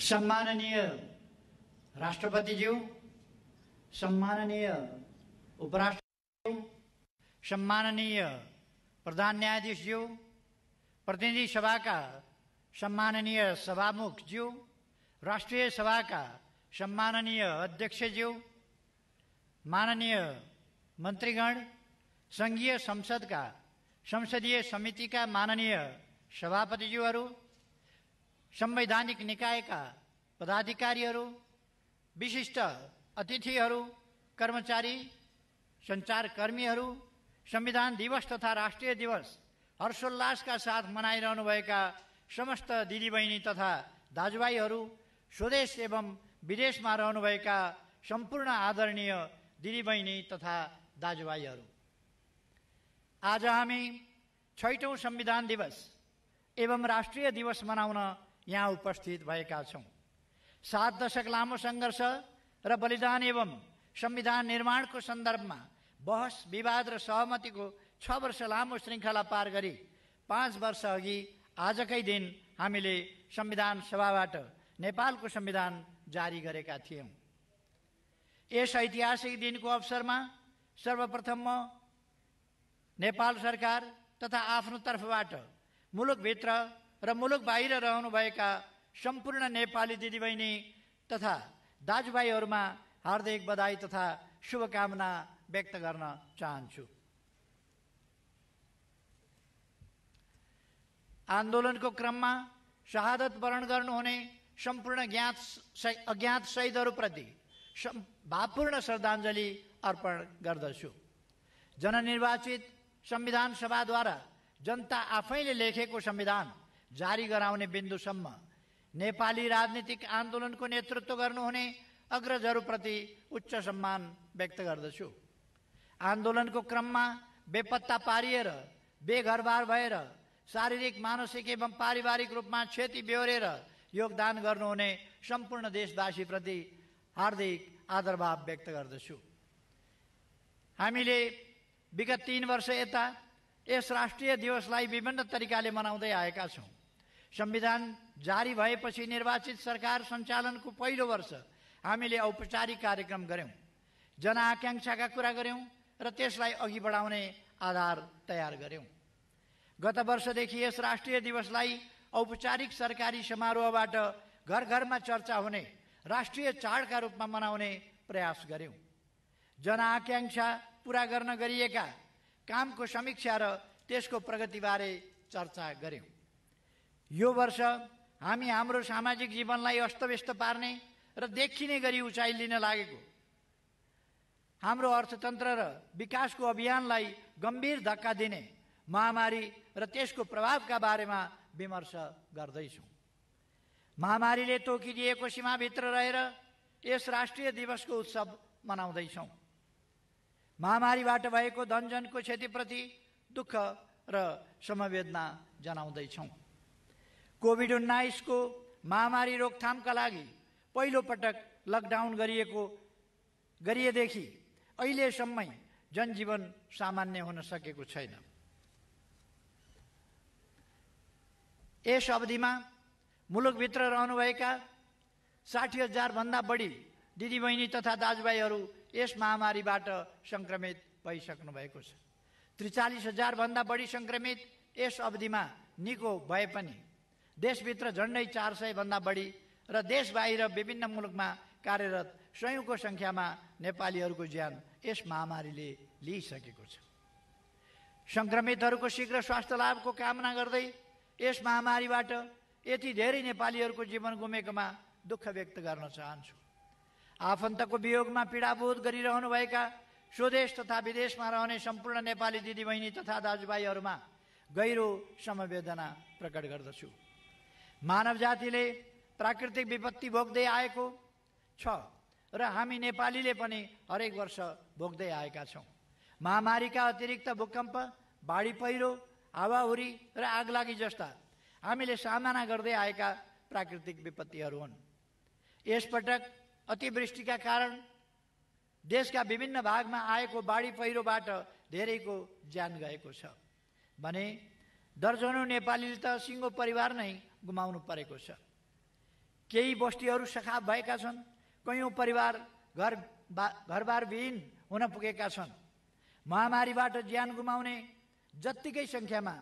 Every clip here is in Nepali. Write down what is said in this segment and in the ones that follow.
सम्माननीय राष्ट्रपतिज्यू, सम्माननीय उपराष्ट्रपति, सम्माननीय प्रधान न्यायाधीशज्यू, प्रतिनिधि सभा का सम्माननीय सभामुखज्यू, राष्ट्रीय सभा का सम्माननीय अध्यक्षज्यू, माननीय मंत्रीगण, संघीय संसद का संसदीय समिति का माननीय सभापतिज्यूहरू, संवैधानिक निकाय का पदाधिकारीहरू, विशिष्ट अतिथिहरू, कर्मचारी, सञ्चारकर्मीहरू, संविधान दिवस तथा राष्ट्रिय दिवस हर्षोल्लासका साथ मनाइरहनुभएका समस्त दिदीबहिनी तथा दाजुभाइहरू, स्वदेश एवं विदेशमा रहनुभएका सम्पूर्ण आदरणीय दिदीबहिनी तथा दाजुभाइहरू, आज हामी 6औं संविधान दिवस एवं राष्ट्रिय दिवस मनाउन यहाँ उपस्थित भएका छौं। 7 दशक लामो सङ्घर्ष र बलिदान एवं संविधान निर्माणको सन्दर्भमा बहस, विवाद र सहमतिको 6 वर्ष लामो श्रृङ्खला पार गरी 5 वर्ष अघि आजकै दिन हामीले संविधान सभाबाट नेपालको संविधान जारी गरेका थियौं। यस ऐतिहासिक दिनको अवसरमा सर्वप्रथम म नेपाल सरकार तथा आफ्नो तर्फबाट मुलुकभित्र र मुलुक बाहिर रहनुभएका सम्पूर्ण नेपाली दिदीबहिनी तथा दाजुभाइहरूमा हार्दिक बधाई तथा शुभकामना व्यक्त गर्न चाहन्छु। आन्दोलनको क्रममा शहादत वरण गर्नुहुने सम्पूर्ण अज्ञात शहीदहरूप्रति भावपूर्ण श्रद्धाञ्जली अर्पण गर्दछु। जननिर्वाचित संविधान सभाद्वारा जनता आफैले लेखेको संविधान जारी गराउने बिन्दुसम्म नेपाली राजनीतिक आन्दोलनको नेतृत्व गर्नुहुने अग्रजहरूप्रति उच्च सम्मान व्यक्त गर्दछु। आन्दोलनको क्रममा बेपत्ता पारिएर, बेघरबार भएर, शारीरिक, मानसिक एवं पारिवारिक रूपमा क्षति बेहोरेर योगदान गर्नुहुने सम्पूर्ण देशवासीप्रति हार्दिक आदरभाव व्यक्त गर्दछु। हामीले विगत 3 वर्ष यता यस राष्ट्रिय दिवसलाई विभिन्न तरिकाले मनाउँदै आएका छौं। संविधान जारी भएपछि निर्वाचित सरकार सञ्चालनको पहिलो वर्ष हामीले औपचारिक कार्यक्रम गर्यौं, जनआकांक्षाका कुरा गर्यौं र त्यसलाई अघि बढाउने आधार तयार गर्यौं। गत वर्षदेखि यस राष्ट्रिय दिवसलाई औपचारिक सरकारी समारोहबाट घर घरमा चर्चा हुने राष्ट्रिय चाडका रूपमा मनाउने प्रयास गर्यौं। जनआकांक्षा पूरा गर्न गरिएका कामको समीक्षा र त्यसको प्रगतिबारे चर्चा गर्यौं। यो वर्ष हामी हाम्रो सामाजिक जीवनलाई अस्तव्यस्त पार्ने र देखिने गरी उचाइ लिन लागेको हाम्रो अर्थतन्त्र र विकासको अभियानलाई गम्भीर धक्का दिने महामारी र त्यसको प्रभावका बारेमा विमर्श गर्दैछौँ। महामारीले तोकिदिएको सीमाभित्र रहेर यस राष्ट्रिय दिवसको उत्सव मनाउँदैछौँ। महामारीबाट भएको धनजनको क्षतिप्रति दुःख र समवेदना जनाउँदैछौँ। कोभिड-19 को महामारी रोकथामका लागि पहिलो पटक लकडाउन गरिएदेखि अहिलेसम्मै जनजीवन सामान्य हुन सकेको छैन। यस अवधिमा मुलुकभित्र रहनुभएका 60,000 भन्दा बढी दिदीबहिनी तथा दाजुभाइहरू यस महामारीबाट संक्रमित भइसक्नु भएको छ। 43,000 भन्दा बढी संक्रमित यस अवधिमा निको भए पनि देशभित्र झन्डै 400 भन्दा बढी र देश बाहिर विभिन्न मुलुकमा कार्यरत सयौंको संख्यामा नेपालीहरूको ज्यान यस महामारीले लिइसकेको छ। संक्रमितहरूको शीघ्र स्वास्थ्य लाभको कामना गर्दै यस महामारीबाट यति धेरै नेपालीहरूको जीवन गुमेकोमा दुःख व्यक्त गर्न चाहन्छु। आफन्तको वियोगमा पीडाबोध गरिरहनुभएका स्वदेश तथा विदेशमा रहने सम्पूर्ण नेपाली दिदीबहिनी तथा दाजुभाइहरूमा गहिरो समवेदना प्रकट गर्दछु। मानव जातिले प्राकृतिक विपत्ति भोग्दै आएको छ र हामी नेपालीले पनि हरेक वर्ष भोग्दै आएका छौँ। महामारीका अतिरिक्त भूकम्प, बाढी पहिरो, हावाहुरी र आगलागी जस्ता हामीले सामना गर्दै आएका प्राकृतिक विपत्तिहरू हुन्। यसपटक अतिवृष्टिका कारण देशका विभिन्न भागमा आएको बाढी पहिरोबाट धेरैको ज्यान गएको छ भने दर्जनौं नेपालीले त सिङ्गो परिवार नै गुमाउनु परेको छ। केही बस्तीहरू सखाप भएका छन्, कयौं परिवार घरबार विहीन हुन पुगेका छन्। महामारीबाट ज्यान गुमाउने जत्तिकै संख्यामा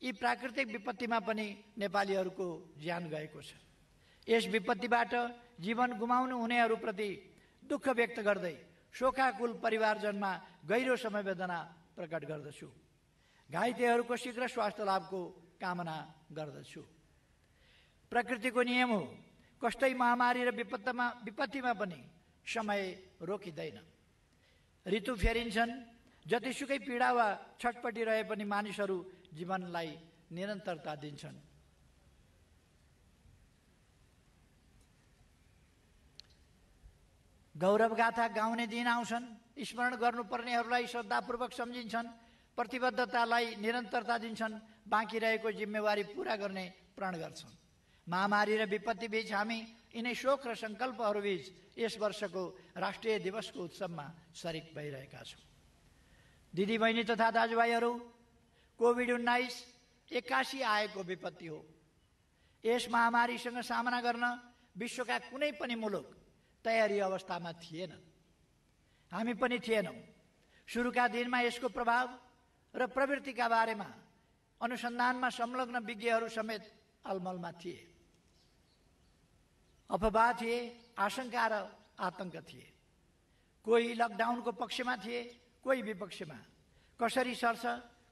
यी प्राकृतिक विपत्तिमा पनि नेपालीहरूको ज्यान गएको छ। यस विपत्तिबाट जीवन गुमाउनु हुनेहरूप्रति दुःख व्यक्त गर्दै शोकाकुल परिवारजनमा गहिरो समवेदना प्रकट गर्दछु। घाइतेहरूको शीघ्र स्वास्थ्य लाभको कामना गर्दछु। प्रकृतिको नियम हो, कष्टै महामारी र विपत्तिमा पनि समय रोकिँदैन। ऋतु फेरिन्छन्, जतिसुकै पीडा वा छटपटी रहे पनि मानिसहरू जीवनलाई निरन्तरता दिन्छन्। गौरवगाथा गाउने दिन आउँछन्, स्मरण गर्नुपर्नेहरूलाई श्रद्धापूर्वक सम्झिन्छन्, प्रतिबद्धतालाई निरन्तरता दिन्छन्, बाँकी रहेको जिम्मेवारी पूरा गर्ने प्रण गर्छन्। महामारी र विपत्ति बीच हामी यिनै शोक र सङ्कल्पहरू बीच यस वर्षको राष्ट्रिय दिवसको उत्सवमा सरिक भइरहेका छौँ। दिदीबहिनी तथा दाजुभाइहरू, कोभिड-19 एक्कासी आएको विपत्ति हो। यस महामारीसँग सामना गर्न विश्वका कुनै पनि मुलुक तयारी अवस्थामा थिएन, हामी पनि थिएनौँ। सुरुका दिनमा यसको प्रभाव र प्रवृत्तिका बारेमा अनुसन्धानमा संलग्न विज्ञहरू समेत अलमलमा थिए। अफवाह थिए, आशंका र आतंक थिए। कोही लकडाउनको पक्षमा थिए, कोही विपक्षमा। कसरी सर्छ,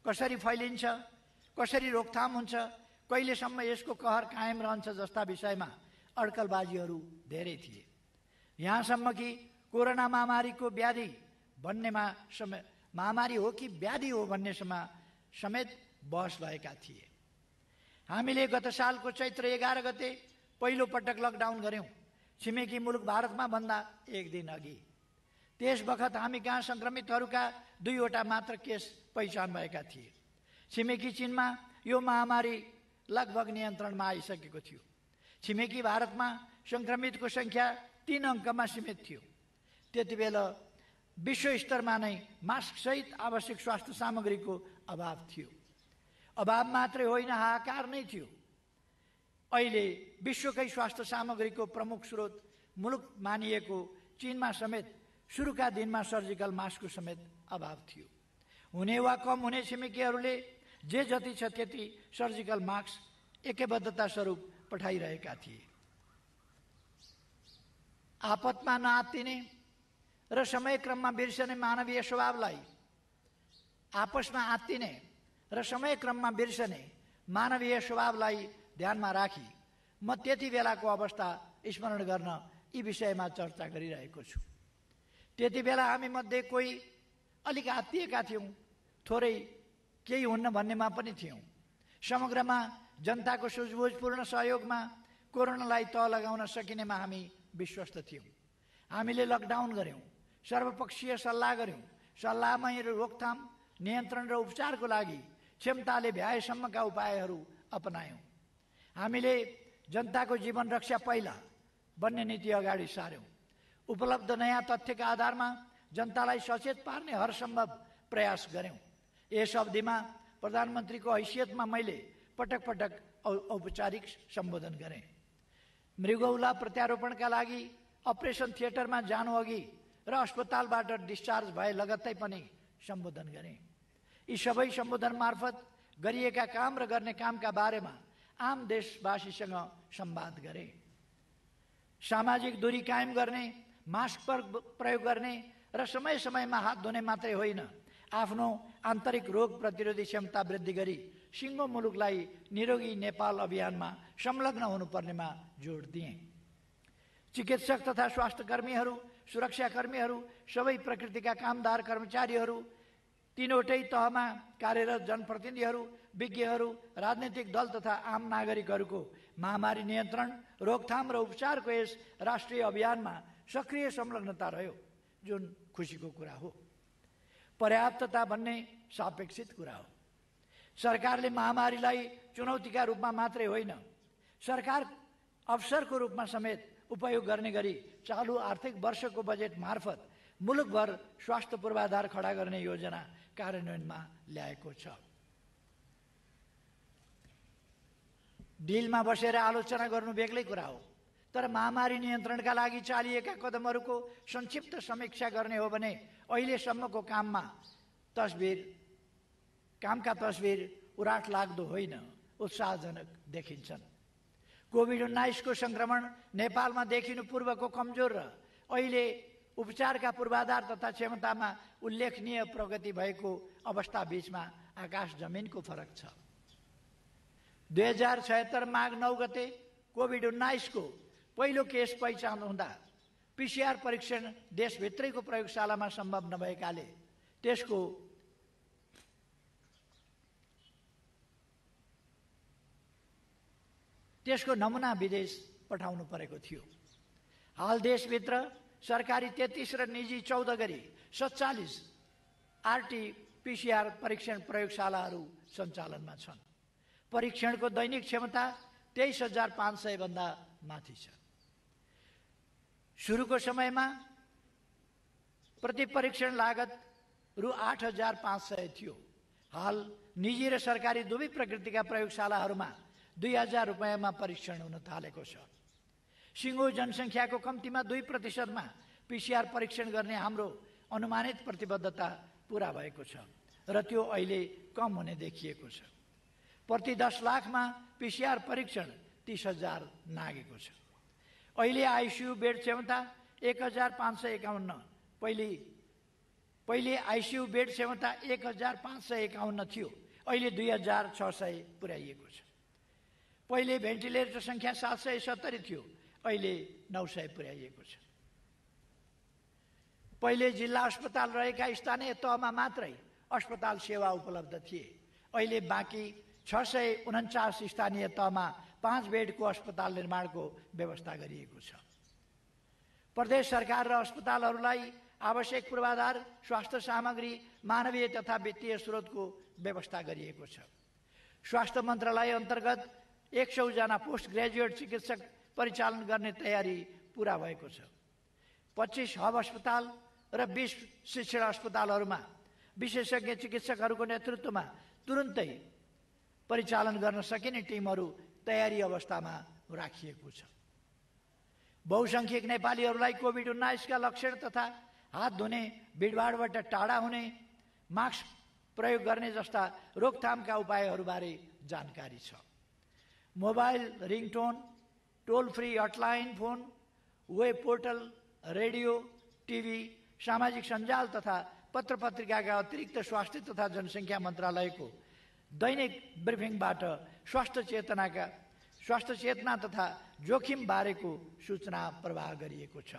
कसरी फैलिन्छ, कसरी रोकथाम हुन्छ, कहिलेसम्म यसको कहर कायम रहन्छ जस्ता विषयमा अड्कलबाजीहरू धेरै थिए। यहाँसम्म कि कोरोना महामारीको व्याधि भन्नेमा महामारी हो कि व्याधि हो भन्नेसम्म समेत बहस भएका थिए। हामीले गत सालको चैत्र 11 गते पहिलो पटक लकडाउन गऱ्यौँ, छिमेकी मुलुक भारतमा भन्दा एक दिन अघि। त्यस बखत हामी कहाँ सङ्क्रमितहरूका 2वटा मात्र केस पहिचान भएका थिए। छिमेकी चीनमा यो महामारी लगभग नियन्त्रणमा आइसकेको थियो। छिमेकी भारतमा सङ्क्रमितको सङ्ख्या 3 अङ्कमा सीमित थियो। त्यति बेला विश्व स्तरमा नै मास्कसहित आवश्यक स्वास्थ्य सामग्रीको अभाव थियो। अभाव मात्रै होइन, हाहाकार नै थियो। अहिले विश्वकै स्वास्थ्य सामग्रीको प्रमुख स्रोत मुलुक मानिएको चीनमा समेत सुरुका दिनमा सर्जिकल मास्कको समेत अभाव थियो। हुने वा कम हुने छिमेकीहरूले जे जति छ त्यति सर्जिकल मास्क एकबद्धता स्वरूप पठाइरहेका थिए। आपतमा नआत्तिने र समयक्रममा बिर्सने मानवीय स्वभावलाई आपसमा आत्तिने र समयक्रममा बिर्सने मानवीय स्वभावलाई ध्यानमा राखी म त्यति बेलाको अवस्था स्मरण गर्न यी विषयमा चर्चा गरिरहेको छु। त्यति बेला हामी मध्ये कोही अलिक आत्तिएका थियौँ, थोरै केही हुन्न भन्नेमा पनि थियौँ। समग्रमा जनताको सुझबुझपूर्ण सहयोगमा कोरोनालाई तह लगाउन सकिनेमा हामी विश्वस्त थियौँ। हामीले लकडाउन गऱ्यौँ, सर्वपक्षीय सल्लाह गऱ्यौँ, सल्लाहमै रोकथाम, नियन्त्रण र उपचारको लागि क्षमताले भ्याएसम्मका उपायहरू अपनायौँ। हामीले जनताको जीवन रक्षा पहिला भन्ने नीति अगाडि सार्यौँ। उपलब्ध नयाँ तथ्यका आधारमा जनतालाई सचेत पार्ने हरसम्भव प्रयास गऱ्यौँ। यस अवधिमा प्रधानमन्त्रीको हैसियतमा मैले पटक पटक औपचारिक सम्बोधन गरेँ। मृगौला प्रत्यारोपणका लागि अपरेसन थिएटरमा जानु अघि र अस्पतालबाट डिस्चार्ज भए लगत्तै पनि सम्बोधन गरेँ। यी सबै सम्बोधन मार्फत गरिएका काम र गर्ने कामका बारेमा आम देशवासीसँग संवाद गरेँ। सामाजिक दूरी कायम गर्ने, मास्क प्रयोग गर्ने र समय समयमा हात धुने मात्रै होइन, आफ्नो आन्तरिक रोग प्रतिरोधी क्षमता वृद्धि गरी सिङ्गो मुलुकलाई निरोगी नेपाल अभियानमा संलग्न हुनुपर्नेमा जोड दिएँ। चिकित्सक तथा स्वास्थ्यकर्मीहरू, सुरक्षाकर्मीहरू, सबै प्रकृतिका कामदार कर्मचारीहरू, तीनवटै तहमा कार्यरत जनप्रतिनिधिहरू, विज्ञहरू, राजनीतिक दल तथा आम नागरिकहरूको महामारी नियन्त्रण, रोकथाम र उपचारको यस राष्ट्रिय अभियानमा सक्रिय संलग्नता रह्यो, जुन खुसीको कुरा हो। पर्याप्तता भन्ने सापेक्षित कुरा हो। सरकारले महामारीलाई चुनौतीका रूपमा मात्रै होइन, सरकार अवसरको रूपमा समेत उपयोग गर्ने गरी चालु आर्थिक वर्षको बजेट मार्फत मुलुकभर स्वास्थ्य पूर्वाधार खडा गर्ने योजना कार्यान्वयनमा ल्याएको छ। डिलमा बसेर आलोचना गर्नु बेग्लै कुरा हो, तर महामारी नियन्त्रणका लागि चालिएका कदमहरूको संक्षिप्त समीक्षा गर्ने हो भने अहिलेसम्मको कामका तस्बिर उराट लाग्दो होइन, उत्साहजनक देखिन्छन्। कोभिड-19 को संक्रमण नेपालमा देखिनु पूर्वको कमजोर र अहिले उपचारका पूर्वाधार तथा क्षमतामा उल्लेखनीय प्रगति भएको अवस्था बीचमा आकाश जमिनको फरक छ। 2076 माघ 9 गते कोभिड-19 को पहिलो केस पहिचान हुँदा पीसीआर परीक्षण देशभित्रैको प्रयोगशालामा सम्भव नभएकाले त्यसको नमुना विदेश पठाउनु परेको थियो। हाल देशभित्र सरकारी 33 र निजी 14 गरी 47 आरटी-पीसीआर परीक्षण प्रयोगशालाहरू सञ्चालनमा छन्। परीक्षणको दैनिक क्षमता 23,500 भन्दा माथि छ। सुरुको समयमा प्रति परीक्षण लागत रु 8,500 थियो। हाल निजी र सरकारी दुवै प्रकृतिका प्रयोगशालाहरूमा 2,000 रुपैयाँमा परीक्षण हुन थालेको छ। सिङ्गो जनसङ्ख्याको कम्तीमा 2% पीसीआर परीक्षण गर्ने हाम्रो अनुमानित प्रतिबद्धता पूरा भएको छ र त्यो अहिले कम हुने देखिएको छ। प्रति 10 लाखमा पीसीआर परीक्षण 30,000 नागेको छ। अहिले आइसियु बेड क्षमता 1,551, पहिले आइसियु बेड क्षमता 1,551 थियो, अहिले 2,600 पुर्याइएको छ। पहिले भेन्टिलेटर संख्या 770 थियो, अहिले 900 पुर्याइएको छ। पहिले जिल्ला अस्पताल रहेका स्थानीय तहमा मात्रै अस्पताल सेवा उपलब्ध थिए, अहिले बाँकी 649 स्थानीय तहमा 5 बेडको अस्पताल निर्माणको व्यवस्था गरिएको छ। प्रदेश सरकार र अस्पतालहरूलाई आवश्यक पूर्वाधार, स्वास्थ्य सामग्री, मानवीय तथा वित्तीय स्रोतको व्यवस्था गरिएको छ। स्वास्थ्य मन्त्रालय अन्तर्गत 100 जना पोस्ट ग्रेजुएट चिकित्सक परिचालन गर्ने तयारी पूरा भएको छ। 25 हब अस्पताल र 20 शिक्षण अस्पतालहरूमा विशेषज्ञ चिकित्सकहरूको नेतृत्वमा तुरुन्तै परिचालन गर्न सकिने टिमहरू तयारी अवस्थामा राखिएको छ। बहुसंख्यक नेपालीहरूलाई कोभिड-19 का लक्षण तथा हात धुने, भिडभाडबाट टाढा हुने, मास्क प्रयोग गर्ने जस्ता रोकथामका उपायहरूबारे जानकारी छ। Mobile ringtone, toll free hotline phone, web portal, radio, TV, सामाजिक सञ्जाल तथा पत्र पत्रिकाका अतिरिक्त स्वास्थ्य तथा जनसङ्ख्या मन्त्रालयको दैनिक ब्रिफिङबाट स्वास्थ्य चेतना तथा जोखिम बारेको सूचना प्रवाह गरिएको छ।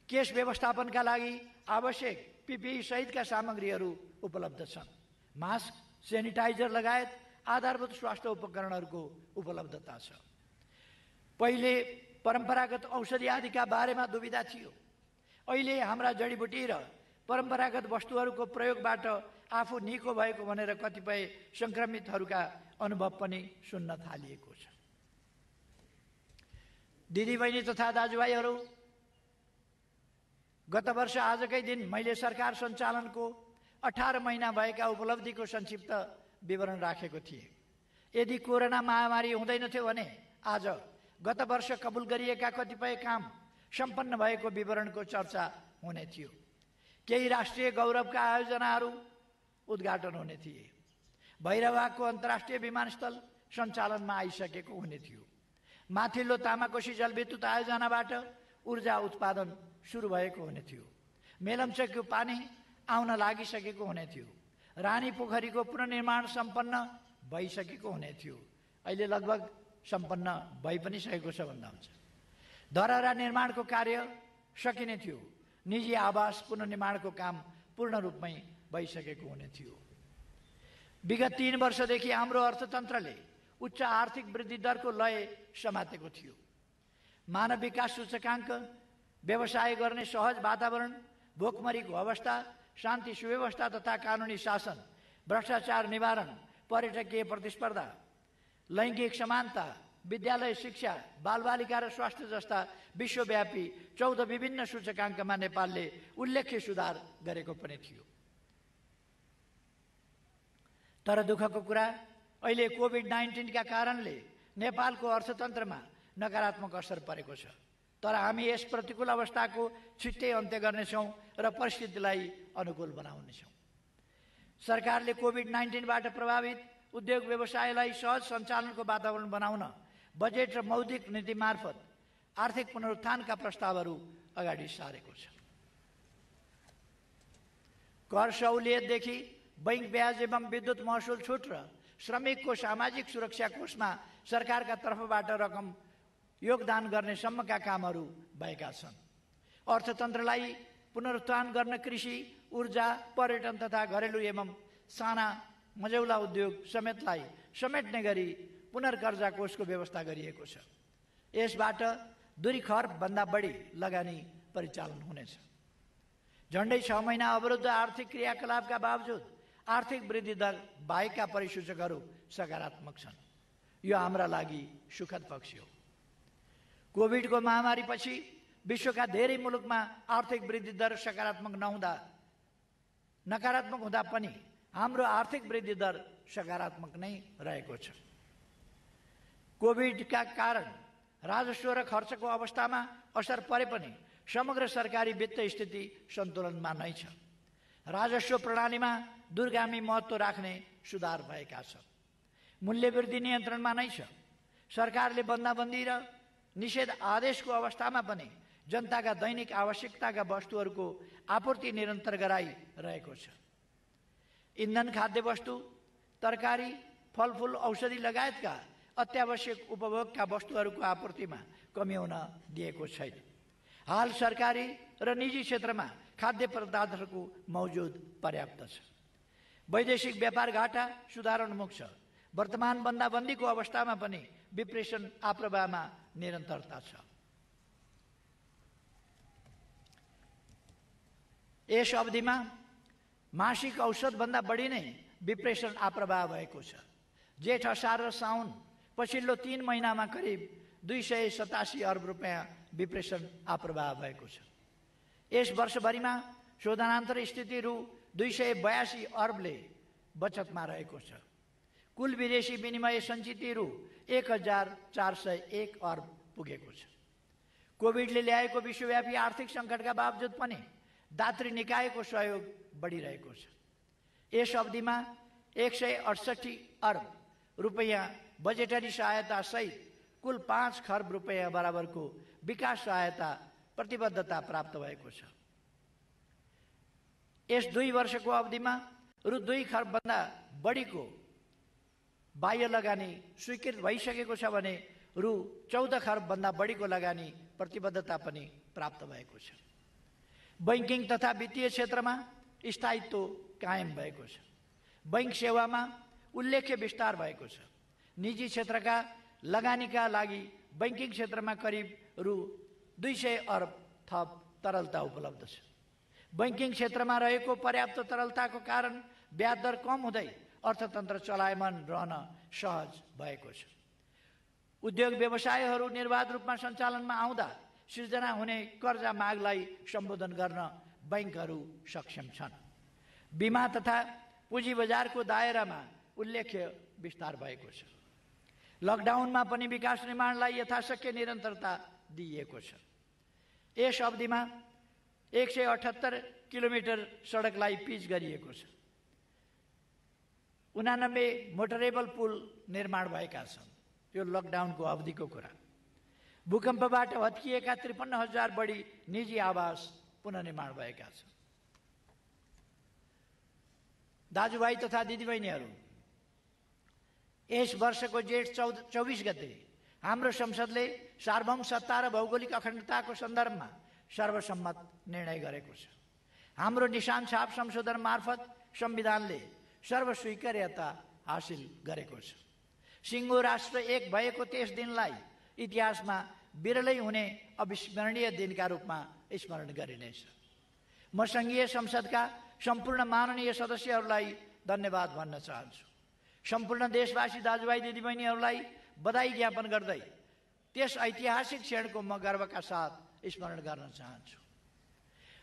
केस व्यवस्थापनका लागि आवश्यक पीपीई सहितका सामग्रीहरू उपलब्ध छन्। मास्क, सेनिटाइजर लगायत आधारभूत स्वास्थ्य उपकरणहरूको उपलब्धता छ। पहिले परम्परागत औषधि आदिका बारेमा दुविधा थियो, अहिले हाम्रा जडीबुटी र परम्परागत वस्तुहरूको प्रयोगबाट आफू निको भएको भनेर कतिपय संक्रमितहरूका अनुभव पनि सुन्न थालिएको छ। दिदीबहिनी तथा दाजुभाइहरू, गत वर्ष आजकै दिन मैले सरकार सञ्चालनको 18 महिना भएका उपलब्धिको संक्षिप्त विवरण राखेको थिएँ। यदि कोरोना महामारी हुँदैनथ्यो भने आज गत वर्ष कबुल गरिएका कतिपय काम सम्पन्न भएको विवरणको चर्चा हुने थियो। केही राष्ट्रिय गौरवका आयोजनाहरू उद्घाटन हुने थिए। भैरवाको अन्तर्राष्ट्रिय विमानस्थल सञ्चालनमा आइसकेको हुने थियो। माथिल्लो तामाकोशी जलविद्युत आयोजनाबाट ऊर्जा उत्पादन सुरु भएको हुने थियो। मेलम्चको पानी आउन लागिसकेको हुने थियो। रानी पोखरीको पुनर्निर्माण सम्पन्न भइसकेको हुने थियो, अहिले लगभग सम्पन्न भइ पनि सकेको छ भन्दा हुन्छ। धरहरा निर्माणको कार्य सकिने थियो। निजी आवास पुनर्निर्माणको काम पूर्ण रूपमै भइसकेको हुने थियो। विगत 3 वर्षदेखि हाम्रो अर्थतन्त्रले उच्च आर्थिक वृद्धि दरको लय समातेको थियो। मानव विकास सूचकाङ्क, व्यवसाय गर्ने सहज वातावरण, भोकमरीको अवस्था, शान्ति सुव्यवस्था तथा कानुनी शासन, भ्रष्टाचार निवारण, पर्यटकीय प्रतिस्पर्धा, लैङ्गिक समानता, विद्यालय शिक्षा, बालबालिका र स्वास्थ्य जस्ता विश्वव्यापी 14 विभिन्न सूचकाङ्कमा नेपालले उल्लेख्य सुधार गरेको पनि थियो। तर दुःखको कुरा अहिले कोभिड-19 का कारणले नेपालको अर्थतन्त्रमा नकारात्मक असर परेको छ, तर हामी यस प्रतिकूल अवस्थाको छिट्टै अन्त्य गर्नेछौँ र परिस्थितिलाई अनुकूल बनाउनेछौँ। सरकारले कोभिड-19बाट प्रभावित उद्योग व्यवसायलाई सहज सञ्चालनको वातावरण बनाउन बजेट र मौद्रिक नीति मार्फत आर्थिक पुनरुत्थानका प्रस्तावहरू अगाडि सारेको छ। कर सहुलियतदेखि बैंक ब्याज एवं विद्युत महसुल छुट र श्रमिकको सामाजिक सुरक्षा कोषमा सरकारका तर्फबाट रकम योगदान गर्ने सम्मका कामहरू भएका छन्। अर्थतन्त्रलाई पुनरुत्थान गर्न कृषि, ऊर्जा, पर्यटन तथा घरेलु एवं साना मझौला उद्योग समेतलाई समेट्ने गरी पुनर्कर्जा कोषको व्यवस्था गरिएको छ। यसबाट 2 खर्बभन्दा बढी लगानी परिचालन हुनेछ। झन्डै 6 महिना अवरुद्ध आर्थिक क्रियाकलापका बावजुद आर्थिक वृद्धि दर बाहेकका परिसूचकहरू सकारात्मक छन्। यो हाम्रा लागि सुखद पक्ष हो। कोभिडको महामारीपछि विश्वका धेरै मुलुकमा आर्थिक वृद्धि दर नकारात्मक हुँदा पनि हाम्रो आर्थिक वृद्धि दर सकारात्मक नै रहेको छ। कोभिडका कारण राजस्व र खर्चको अवस्थामा असर परे पनि समग्र सरकारी वित्त स्थिति सन्तुलनमा नै छ। राजस्व प्रणालीमा दूरगामी महत्त्व राख्ने सुधार भएका छन्। मूल्यवृद्धि नियन्त्रणमा नै छ। सरकारले बन्दाबन्दी र निषेध आदेशको अवस्थामा पनि जनताका दैनिक आवश्यकताका वस्तुहरूको आपूर्ति निरन्तर गराइरहेको छ। इन्धन, खाद्य वस्तु, तरकारी, फलफुल, औषधि लगायतका अत्यावश्यक उपभोगका वस्तुहरूको आपूर्तिमा कमी हुन दिएको छैन। हाल सरकारी र निजी क्षेत्रमा खाद्य पदार्थहरूको मौजुद पर्याप्त छ। वैदेशिक व्यापार घाटा सुधारोन्मुख छ। वर्तमान बन्दाबन्दीको अवस्थामा पनि विप्रेषण आप्रवाहमा निरन्तरता छ। यस अवधिमा मासिक औसतभन्दा बढी नै विप्रेषण आप्रवाह भएको छ। जेठ, असार र साउन पछिल्लो 3 महिनामा करिब 287 अर्ब रुपियाँ विप्रेषण आप्रवाह भएको छ। यस वर्षभरिमा शोधनान्तर स्थिति रु 282 अर्बले बचतमा रहेको छ। कुल विदेशी विनिमय सञ्चित रु 1401 अर्ब पुगेको छ। कोभिडले ल्याएको विश्वव्यापी आर्थिक सङ्कटका बावजुद पनि दात्री निकायको सहयोग बढिरहेको छ। यस अवधिमा 168 अर्ब रुपैयाँ बजेटरी सहायता सहित कुल 5 खर्ब रुपैयाँ बराबरको विकास सहायता प्रतिबद्धता प्राप्त भएको छ। यस 2 वर्षको अवधिमा रु 2 खर्बभन्दा बढीको बाह्य लगानी स्वीकृत भइसकेको छ भने रु 14 खर्बभन्दा बढीको लगानी प्रतिबद्धता पनि प्राप्त भएको छ। बैंकिङ तथा वित्तीय क्षेत्रमा स्थायित्व कायम भएको छ। बैंक सेवामा उल्लेख्य विस्तार भएको छ। निजी क्षेत्रका लगानीका लागि बैंकिङ क्षेत्रमा करिब रु 200 अर्ब थप तरलता उपलब्ध छ। बैंकिङ क्षेत्रमा रहेको पर्याप्त तरलताको कारण ब्याज दर कम हुँदै अर्थतन्त्र चलायमान रहन सहज भएको छ। उद्योग व्यवसायहरू निर्बाध रूपमा सञ्चालनमा आउँदा सिर्जना हुने कर्जा मागलाई सम्बोधन गर्न बैंकहरू सक्षम छन्। बीमा तथा पुँजी बजारको दायरामा उल्लेख्य विस्तार भएको छ। लकडाउनमा पनि विकास निर्माणलाई यथाशक्य निरन्तरता दिइएको छ। यस अवधिमा 178 किलोमिटर सडकलाई पिच गरिएको छ। 89 मोटरेबल पुल निर्माण भएका छन्। यो लकडाउनको अवधिको कुरा। भूकम्पबाट भत्किएका 53,000 बढी निजी आवास पुनर्निर्माण भएका छन्। दाजुभाइ तथा दिदीबहिनीहरू, यस वर्षको जेठ 24 गते हाम्रो संसदले सार्वभौम सत्ता र भौगोलिक अखण्डताको सन्दर्भमा सर्वसम्मत निर्णय गरेको छ। हाम्रो निशान छाप संशोधन मार्फत संविधानले सर्वस्वीकार्यता हासिल गरेको छ। सिङ्गो राष्ट्र एक भएको त्यस दिनलाई इतिहासमा विरलै हुने अविस्मरणीय दिनका रूपमा स्मरण गरिनेछ। म सङ्घीय संसदका सम्पूर्ण माननीय सदस्यहरूलाई धन्यवाद भन्न चाहन्छु। सम्पूर्ण देशवासी दाजुभाइ दिदीबहिनीहरूलाई बधाई ज्ञापन गर्दै त्यस ऐतिहासिक क्षणको म गर्वका साथ स्मरण गर्न चाहन्छु।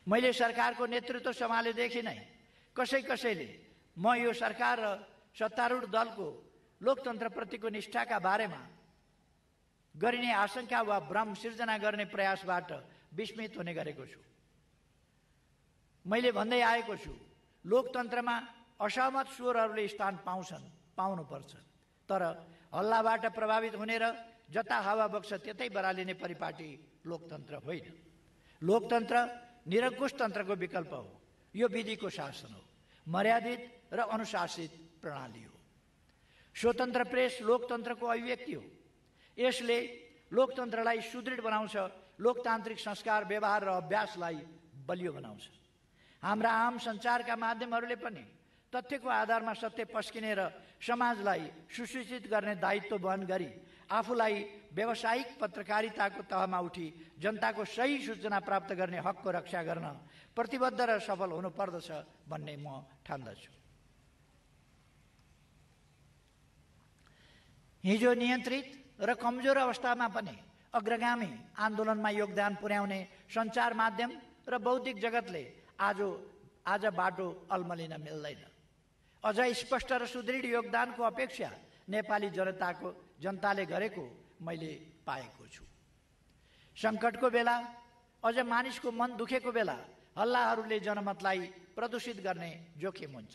मैले सरकारको नेतृत्व सम्हालेदेखि नै कसैले म यो सरकार र सत्तारूढ दलको लोकतन्त्रप्रतिको निष्ठाका बारेमा गरिने आशंका वा भ्रम सिर्जना गर्ने प्रयासबाट विस्मित हुने गरेको छु। मैले भन्दै आएको छु, लोकतन्त्रमा असहमत स्वरहरूले स्थान पाउनुपर्छ, तर हल्लाबाट प्रभावित हुने र जता हावा बग्छ त्यतै बरालिने परिपाटी लोकतन्त्र होइन। लोकतन्त्र निरङ्कुश तन्त्रको विकल्प हो। यो विधिको शासन हो, मर्यादित र अनुशासित प्रणाली हो। स्वतन्त्र प्रेस लोकतन्त्रको अभिव्यक्ति हो। यसले लोकतन्त्रलाई सुदृढ बनाउँछ, लोकतान्त्रिक संस्कार, व्यवहार र अभ्यासलाई बलियो बनाउँछ। हाम्रा आम सञ्चारका माध्यमहरूले पनि तथ्यको आधारमा सत्य पस्किने र समाजलाई सुसूचित गर्ने दायित्व वहन गरी आफूलाई व्यावसायिक पत्रकारिताको तहमा उठी जनताको सही सूचना प्राप्त गर्ने हकको रक्षा गर्न प्रतिबद्ध र सफल हुनुपर्दछ भन्ने म ठान्दछु। हिजो नियन्त्रित र कमजोर अवस्थामा पनि अग्रगामी आन्दोलनमा योगदान पुर्याउने सञ्चार माध्यम र बौद्धिक जगतले आज बाटो अल्मलिन मिल्दैन। अझ स्पष्ट र सुदृढ योगदानको अपेक्षा नेपाली जनताले गरेको मैले पाएको छु। सङ्कटको बेला, अझ मानिसको मन दुखेको बेला हल्लाहरूले जनमतलाई प्रदूषित गर्ने जोखिम हुन्छ।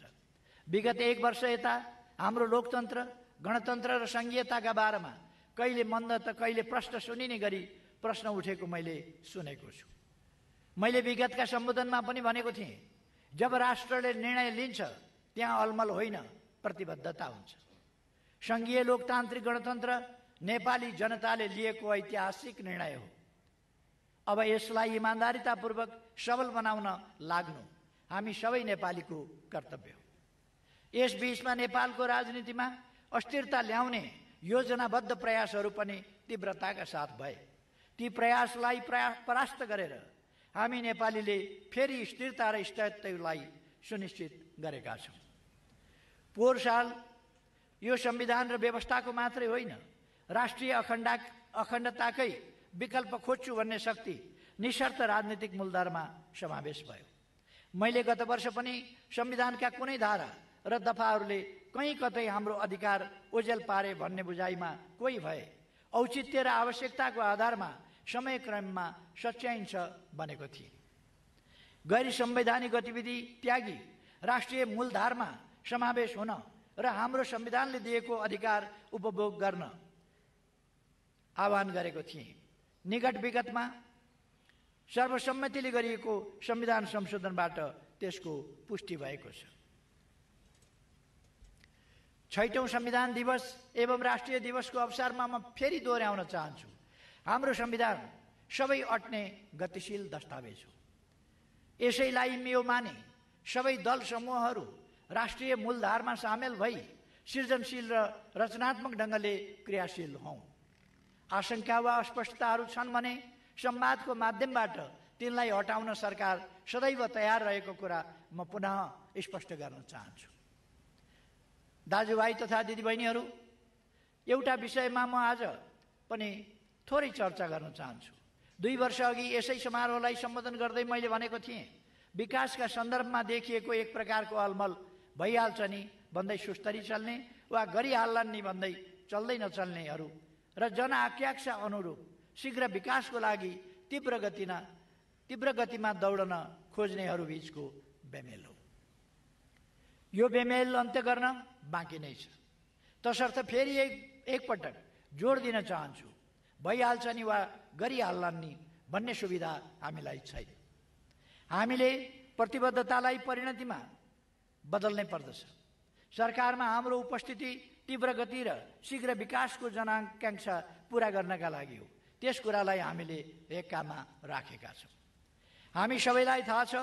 विगत 1 वर्ष यता हाम्रो लोकतन्त्र, गणतन्त्र र सङ्घीयताका बारेमा कहिले मन्द त कहिले प्रश्न सुनिने गरी प्रश्न उठेको मैले सुनेको छु। मैले विगतका सम्बोधनमा पनि भनेको थिएँ, जब राष्ट्रले निर्णय लिन्छ त्यहाँ अलमल होइन, प्रतिबद्धता हुन्छ। सङ्घीय लोकतान्त्रिक गणतन्त्र नेपाली जनताले लिएको ऐतिहासिक निर्णय हो। अब यसलाई इमान्दारितापूर्वक सबल बनाउन लाग्नु हामी सबै नेपालीको कर्तव्य हो। यस बीचमा नेपालको राजनीतिमा अस्थिरता ल्याउने योजनाबद्ध प्रयासहरू पनि तीव्रताका साथ भए। ती प्रयासलाई परास्त गरेर हामी नेपालीले फेरि स्थिरता र स्थायित्वलाई सुनिश्चित गरेका छौँ। पोहोर साल यो संविधान र व्यवस्थाको मात्रै होइन, राष्ट्रिय अखण्डताकै विकल्प खोज्छु भन्ने शक्ति निशर्त राजनीतिक मूलधारमा समावेश भयो। मैले गत वर्ष पनि संविधानका कुनै धारा र दफाहरूले कहीँ कतै हाम्रो अधिकार ओझेल पारे भन्ने बुझाइमा कोही भए औचित्य र आवश्यकताको आधारमा समयक्रममा सच्याइन्छ भनेको थिए। गैर संवैधानिक गतिविधि त्यागी राष्ट्रिय मूलधारमा समावेश हुन र हाम्रो संविधानले दिएको अधिकार उपभोग गर्न आह्वान गरेको थिएँ। निकट विगतमा सर्वसम्मतिले गरिएको संविधान संशोधनबाट त्यसको पुष्टि भएको छ। 6औं संविधान दिवस एवं राष्ट्रिय दिवसको अवसरमा म फेरि दोहोऱ्याउन चाहन्छु, हाम्रो संविधान सबै अट्ने गतिशील दस्तावेज हो। यसैलाई यो माने सबै दल समूहहरू राष्ट्रिय मूलधारमा सामेल भई सृजनशील र रचनात्मक ढङ्गले क्रियाशील हौँ। आशंका वा अस्पष्टताहरू छन् भने संवादको माध्यमबाट तिनलाई हटाउन सरकार सदैव तयार रहेको कुरा म पुनः स्पष्ट गर्न चाहन्छु। दाजुभाइ तथा दिदीबहिनीहरू, एउटा विषयमा म आज पनि थोरै चर्चा गर्न चाहन्छु। 2 वर्ष अघि यसै समारोहलाई सम्बोधन गर्दै मैले भनेको थिएँ, विकासका सन्दर्भमा देखिएको एक प्रकारको अलमल भइहाल्छ नि भन्दै सुस्तरी चल्ने वा गरिहाल्लान् नि भन्दै चल्दै नचल्नेहरू र जनआकाङ्क्षा अनुरूप शीघ्र विकासको लागि तीव्र गतिमा दौडन खोज्नेहरू बीचको बेमेल हो। यो बेमेल अन्त्य गर्न बाँकी नै छ। तसर्थ फेरि एकपटक जोड दिन चाहन्छु, भइहाल्छ नि वा गरिहाल्लान् नि भन्ने सुविधा हामीलाई छैन। हामीले प्रतिबद्धतालाई परिणतिमा बदल्नै पर्दछ। सरकारमा हाम्रो उपस्थिति तीव्र गति र शीघ्र विकासको जनआकाङ्क्षा पूरा गर्नका लागि हो। त्यस कुरालाई हामीले हेक्कामा राखेका छौँ। हामी सबैलाई थाहा छ,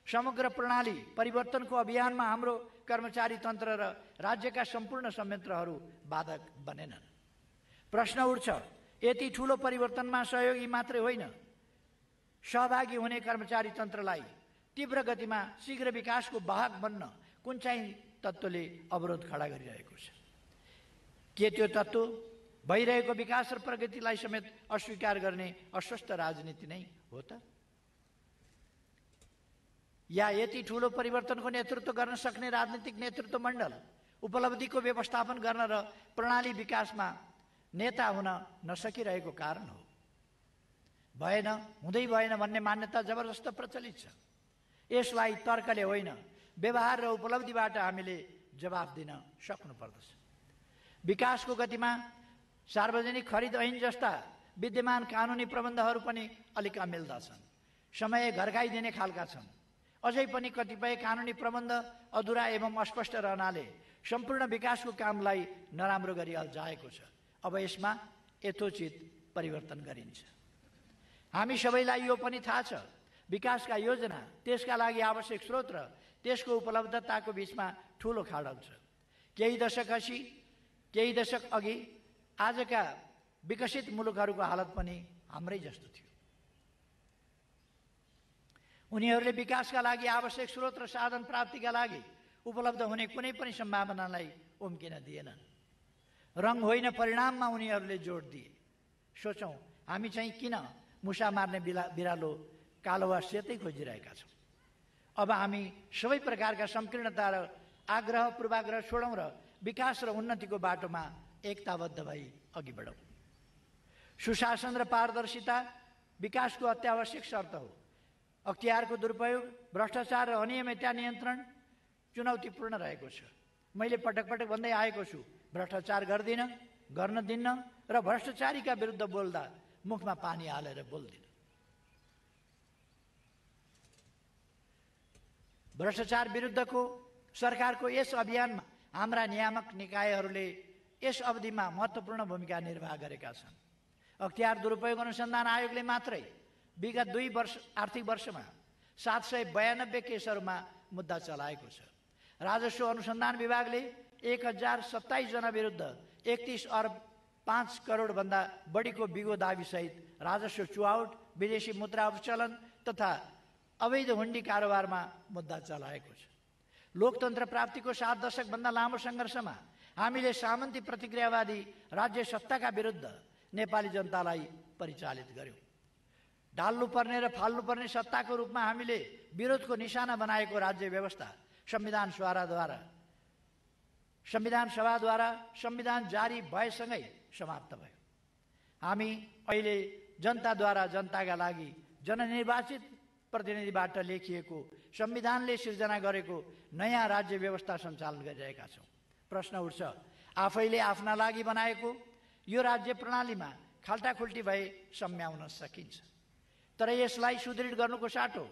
समग्र प्रणाली परिवर्तनको अभियानमा हाम्रो कर्मचारी तन्त्र र राज्यका सम्पूर्ण संयन्त्रहरू बाधक बनेनन्। प्रश्न उठ्छ, यति ठुलो परिवर्तनमा सहयोगी मात्रै होइन, सहभागी हुने कर्मचारी तन्त्रलाई तीव्र गतिमा शीघ्र विकासको वाहक बन्न कुन चाहिँ तत्त्वले अवरोध खडा गरिरहेको छ? के त्यो तत्त्व भइरहेको विकास र प्रगतिलाई समेत अस्वीकार गर्ने अस्वस्थ राजनीति नै हो त? या यति ठुलो परिवर्तनको नेतृत्व गर्न सक्ने राजनीतिक नेतृत्व मण्डल उपलब्धिको व्यवस्थापन गर्न र प्रणाली विकासमा नेता हुन नसकिरहेको कारण हो। भएन, हुँदै भएन भन्ने मान्यता जबरजस्त प्रचलित छ। यसलाई तर्कले होइन, व्यवहार र उपलब्धिबाट हामीले जवाफ दिन सक्नुपर्दछ। विकासको गतिमा सार्वजनिक खरिद ऐन जस्ता विद्यमान कानुनी प्रबन्धहरू पनि अलिक अमिल्दा छन्, समय घर्काइदिने खालका छन्। अझै पनि कतिपय कानुनी प्रबन्ध अधुरा एवं अस्पष्ट रहनाले सम्पूर्ण विकासको कामलाई नराम्रो गरी अल्झाएको छ। अब यसमा यथोचित परिवर्तन गरिन्छ। हामी सबैलाई यो पनि थाहा छ, विकासका योजना, त्यसका लागि आवश्यक स्रोत र त्यसको उपलब्धताको बीचमा ठूलो खाडल छ। केही दशक अघि आजका विकसित मुलुकहरूको हालत पनि हाम्रै जस्तो थियो। उनीहरूले विकासका लागि आवश्यक स्रोत र साधन प्राप्तिका लागि उपलब्ध हुने कुनै पनि सम्भावनालाई उम्किन दिएनन्। रङ होइन, परिणाममा उनीहरूले जोड दिए। सोचौँ, हामी चाहिँ किन मुसा मार्ने बिरालो कालो वा सेतै खोजिरहेका छौँ? अब हामी सबै प्रकारका संकीर्णता र आग्रह पूर्वाग्रह छोडौँ र विकास र उन्नतिको बाटोमा एकताबद्ध भई अघि बढौँ। सुशासन र पारदर्शिता विकासको अत्यावश्यक शर्त हो। अख्तियारको दुरुपयोग, भ्रष्टाचार र अनियमितता नियन्त्रण चुनौतीपूर्ण रहेको छ। मैले पटक पटक भन्दै आएको छु, भ्रष्टाचार गर्दिन, गर्न दिन्न र भ्रष्टाचारीका विरुद्ध बोल्दा मुखमा पानी हालेर बोल्दिन। भ्रष्टाचार विरुद्धको सरकारको यस अभियानमा हाम्रा नियामक निकायहरूले यस अवधिमा महत्त्वपूर्ण भूमिका निर्वाह गरेका छन्। अख्तियार दुरुपयोग अनुसन्धान आयोगले मात्रै विगत 2 आर्थिक वर्षमा 792 केसहरूमा मुद्दा चलाएको छ। राजस्व अनुसन्धान विभागले 1027 जना विरुद्ध 31 अर्ब 5 करोड भन्दा बढीको बिगो दाबीसहित राजस्व चुहावट, विदेशी मुद्रा अपचलन तथा अवैध हुन्डी कारोबारमा मुद्दा चलाएको छ। लोकतन्त्र प्राप्तिको 7 दशकभन्दा लामो सङ्घर्षमा हामीले सामन्ती प्रतिक्रियावादी राज्य सत्ताका विरुद्ध नेपाली जनतालाई परिचालित गर्यौँ। ढाल्नुपर्ने र फाल्नुपर्ने सत्ताको रूपमा हामीले विरोधको निशाना बनाएको राज्य व्यवस्था संविधान सभाद्वारा संविधान जारी भएसँगै समाप्त भयो। हामी अहिले जनताद्वारा जनताका लागि जननिर्वाचित प्रतिनिधिबाट लेखिएको संविधानले सिर्जना गरेको नयाँ राज्य व्यवस्था सञ्चालन गरिरहेका छौँ। प्रश्न उठ्छ, आफैले आफ्ना लागि बनाएको यो राज्य प्रणालीमा खाल्टाखुल्टी भए सम्याउन सकिन्छ, तर यसलाई सुदृढ गर्नुको साटो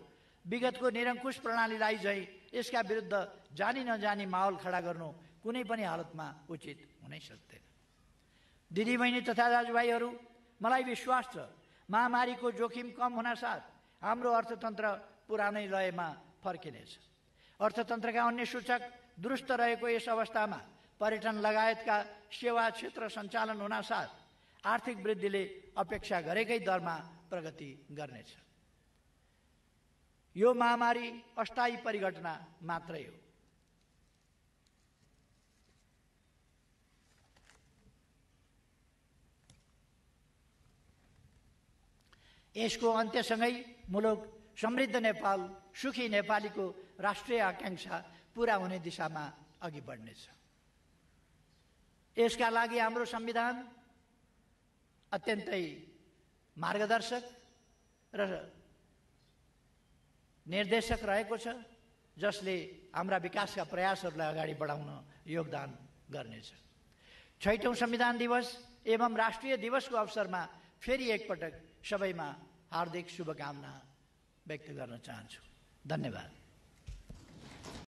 विगतको निरङ्कुश प्रणालीलाई झैँ यसका विरुद्ध जानी नजानी माहौल खडा गर्नु कुनै पनि हालतमा उचित हुनै सक्दैन। दिदीबहिनी तथा दाजुभाइहरू, मलाई विश्वास छ महामारीको जोखिम कम हुनासाथ हाम्रो अर्थतन्त्र पुरानै लयमा फर्किनेछ। अर्थतन्त्रका अन्य सूचक दुरुस्त रहेको यस अवस्थामा पर्यटन लगायतका सेवा क्षेत्र सञ्चालन हुनासाथ आर्थिक वृद्धिले अपेक्षा गरेकै दरमा प्रगति गर्नेछ। यो महामारी अस्थायी परिघटना मात्रै हो। यसको अन्त्यसँगै मुलुक समृद्ध नेपाल, सुखी नेपालीको राष्ट्रिय आकांक्षा पूरा हुने दिशामा अघि बढ्नेछ। यसका लागि हाम्रो संविधान अत्यन्तै मार्गदर्शक र निर्देशक रहेको छ, जसले हाम्रा विकासका प्रयासहरूलाई अगाडि बढाउन योगदान गर्नेछ। 6औं संविधान दिवस एवं राष्ट्रिय दिवसको अवसरमा फेरि एकपटक सबैमा हार्दिक शुभकामना व्यक्त गर्न चाहन्छु। धन्यवाद।